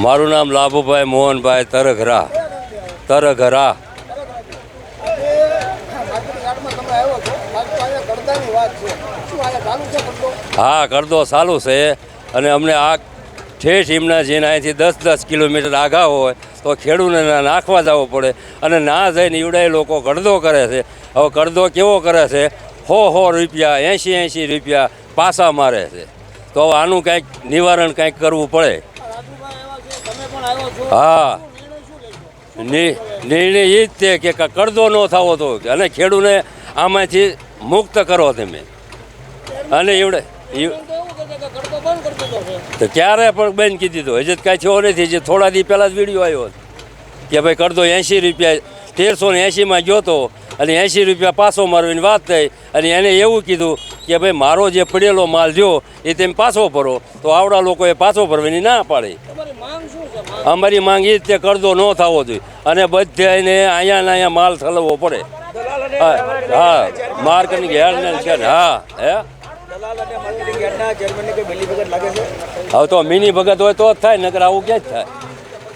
મારું નામ લાભુભાઈ મોહનભાઈ તરઘરા. તરઘરા. હા, કરદો ચાલુ છે અને અમને આ ઠેઠ હિમના જેને અહીંથી 10-10 કિલોમીટર આગા હોય તો ખેડૂતને નાખવા જવો પડે અને ના જઈને ઈવડાય લોકો કરદો કરે છે. હવે કરદો કેવો કરે છે, 100 રૂપિયા 80 રૂપિયા પાછા મારે છે. તો આનું કંઈક નિવારણ કંઈક કરવું પડે. હા, નિર્ણય એ જ છે કે કરદો ન થવો તો અને ખેડૂતને આમાંથી મુક્ત કરો તમે. અને એવડે તો ક્યારે પણ બંધ કરી દીધો, હજી કાંઈ થયો નથી. જે થોડા દી પહેલાં જ વિડીયો આવ્યો કે ભાઈ કરદો 80 રૂપિયા 1380માં ગયો હતો અને 80 રૂપિયા પાછો મારવાની વાત થઈ અને એને એવું કીધું કે ભાઈ મારો જે પડેલો માલ જો એ તમે પાછો ભરો. તો આવડા લોકોએ પાછો ભરવાની ના પાડી. અમારી માંગ એ જ તે કરદો ન થવો જોઈએ અને બધાને અહીંયા માલ ઠલવવો પડે. હા, માર્કેટિંગ યાર્ડને છે ને. હા, હે હવે તો મિની ભગત હોય તો જ થાય, નકર આવું ક્યાં જ થાય.